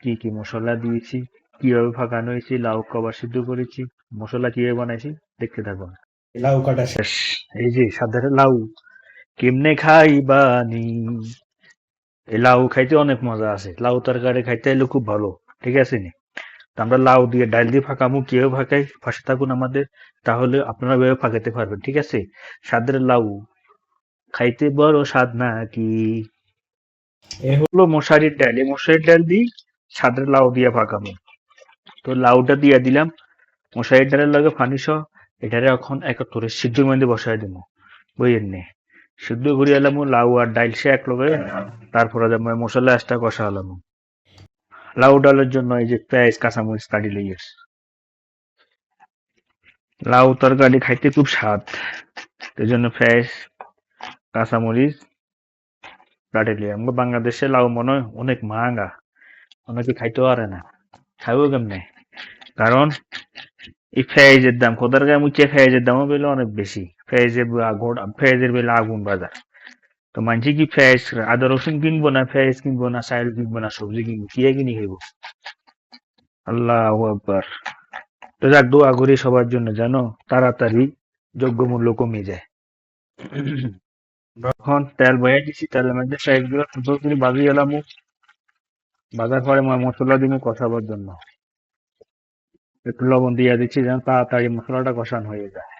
কি কি মশলা দিয়েছি, কিভাবে ফাঁকানো হয়েছে, লাউ কবার সিদ্ধ করেছি, মশলা কিভাবে বানাইছি, দেখতে থাকুন। লাউ কাটা শেষ। এই যে সাধারণ লাউ কেমনে খাইবানি, এই লাউ খাইতে অনেক মজা আছে, লাউ তরকারি খাইতে হলে খুব ভালো। ঠিক আছে নি? তো আমরা লাউ দিয়ে ডাল দিয়ে ফাঁকামু, কিভাবে ফাঁকাই পাশে থাকুন আমাদের, তাহলে আপনারা এভাবে ফাঁকাতে পারবেন। ঠিক আছে? সাদের লাউ খাইতে বড় স্বাদ নাকি, এ হলো মশারির ডাল, এই মশারির ডাল দিয়ে সাদের লাউ দিয়ে ফাঁকামু। তো লাউটা দিয়ে দিলাম মশারির ডালের লগে পানি সহ, এটারে এখন একাত্তরে সিদ্ধ মধ্যে বসাই দিব। বুঝলেন নি? সিদ্ধ করে এলাম লাউ আর ডাইল সে এক লগে, তারপরে মশলা এক্সট্রা কষা এলাম। লাউ ডালের জন্য এই যে পেঁয়াজ কাঁচামরিচ কাটি লইয়াছি। লাউ তরকারি খাইতে খুব স্বাদ, এই জন্য পেঁয়াজ কাঁচামরিচ কাটি লিয়ে। আমরা বাংলাদেশে লাউ মনে হয় অনেক মাহাঙ্গা, অনেকে খাইতে পারে না। খাইবো কেমনে? কারণ এই পেঁয়াজের দাম, খোদার গায়ে মুচ্ছে পেঁয়াজের দামও বেলে অনেক বেশি। পেঁয়াজের বেলে আগুন বাজার। তো মানছি কি পেঁয়াজ, আদা রসুন কিনবো না, পেঁয়াজ কিনবো না, চাইল কিনবো না, সবজি কিনবো, কি কিনি খাইবো? আল্লাহু আকবার। তো যাক, দোয়া করি সবার জন্য যেন তাড়াতাড়ি যোগ্য মূল্য কমে যায়। এখন তেল বয়ে দিছি, তেলের মধ্যে পেঁয়াজ গুলো সুন্দর করে বাজিয়ে এলাম। বাজার পরে মশলা দিব কষাবার জন্য। একটু লবণ দিয়ে দিচ্ছি যেন তাড়াতাড়ি মশলাটা কষানো হয়ে যায়।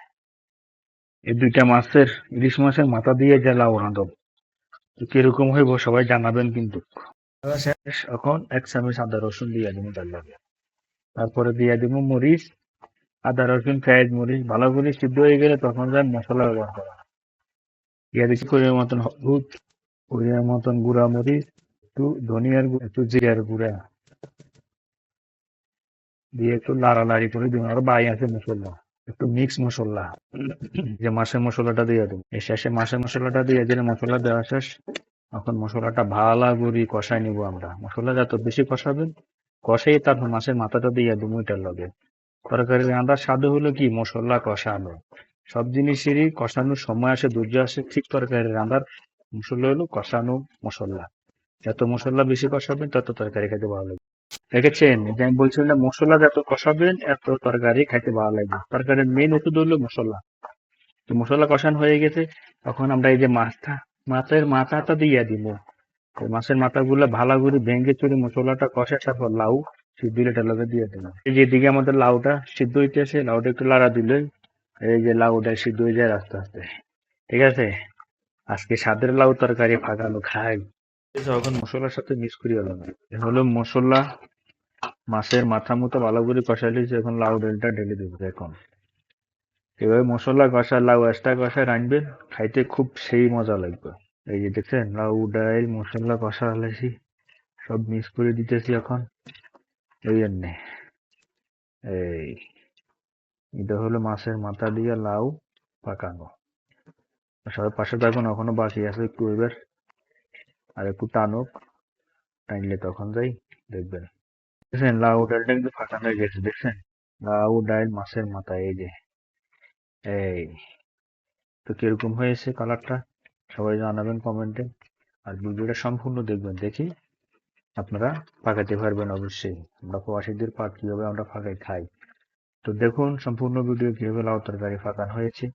এই দুইটা মাছের, ইলিশ মাছের মাথা দিয়ে যে লাউ রাঁধব, তো কিরকম হইব সবাই জানাবেন কিন্তু। শেষ। এখন 1 চামচ আদা রসুন দিয়ে দিব তার লগে। তারপরে দিয়ে দিব মরিচ, আদা রসুন পেঁয়াজ মরিচ ভালো করে সিদ্ধ হয়ে গেলে তখন যাই মশলা ব্যবহার করা। দিয়ে দিচ্ছি পরিমাণ মতন হলুদ, পরিমাণ মতন গুঁড়া মরিচ, একটু ধনিয়ার গুঁড়া, একটু জিরার গুঁড়া দিয়ে একটু লাড়ালাড়ি করে দিব। আর বাই আছে মশলা, একটু মিক্স মশলা, যে মাছের মশলাটা দিয়ে দেবো। এই শেষে মাছের মশলাটা দিয়ে দিলে মশলা দেওয়া শেষ। এখন মশলাটা ভালো করে কষাই নিব আমরা। মশলা যত বেশি কষাবেন, কষাই তারপর মাছের মাথাটা দিয়ে দেবো এটার লগে। তরকারি রান্নার স্বাদ হলো কি মশলা কষানো। সব জিনিসেরই কষানোর সময় আসে, ধৈর্য আসে, ঠিক তরকারি রান্নার মশলা হলো কষানো মশলা। যত মশলা বেশি কষাবেন তত তরকারি খেতে ভালো লাগবে। দেখেছেন, যে আমি বলছিলাম মশলা যত কষাবেন এত তরকারি খাইতে ভালো লাগবে। তরকারির মেন ওষুধ হলো মশলা। তো মশলা কষানো হয়ে গেছে, তখন আমরা এই যে মাছের মাথাটা দিয়ে দিব। ওই মাছের মাথাগুলো ভালো করে ভেঙে চুরে মশলাটা কষে তারপর লাউ সিদ্ধ এটার লগে দিয়ে দিলাম। এই যে এদিকে আমাদের লাউটা সিদ্ধ হইতেছে, লাউটা একটু লাড়া দিলে এই যে লাউটা সিদ্ধ হয়ে যায় আস্তে আস্তে। ঠিক আছে? আজকে স্বাদের লাউ তরকারি ফাঁকানো খাই। যখন মশলার সাথে মিক্স করি হলো না, হলো মশলা মাছের মাথা মতো ভালো করে কষাই লিয়েছে, এখন লাউ ডালটা ঢেলে দেবো। এখন এভাবে মশলা কষা লাউ এক্সট্রা কষা রাখবেন, খাইতে খুব সেই মজা লাগবে। এই যে দেখছেন লাউ ডাল মশলা কষা হলেছি, সব মিক্স করে দিতেছি এখন। এই জন্যে এই এটা হলো মাছের মাথা দিয়ে লাউ পাকানো। সবাই পাশে থাকুন, এখনো বাকি আছে একটু, এবার আর একটু টানুক, টানলে তখন যাই দেখবেন। দেখছেন লাউ ডালটা কিন্তু ফাটানো হয়ে গেছে, দেখছেন? লাউ ডাল মাছের মাথা, এই যে এই। তো কিরকম হয়েছে কালারটা সবাই জানাবেন কমেন্টে। আর ভিডিওটা সম্পূর্ণ দেখবেন, দেখি আপনারা পাকাতে পারবেন অবশ্যই। আমরা প্রবাসীদের পাট কিভাবে আমরা ফাঁকাই খাই, তো দেখুন সম্পূর্ণ ভিডিও কিভাবে লাউ তরকারি ফাঁকানো হয়েছে।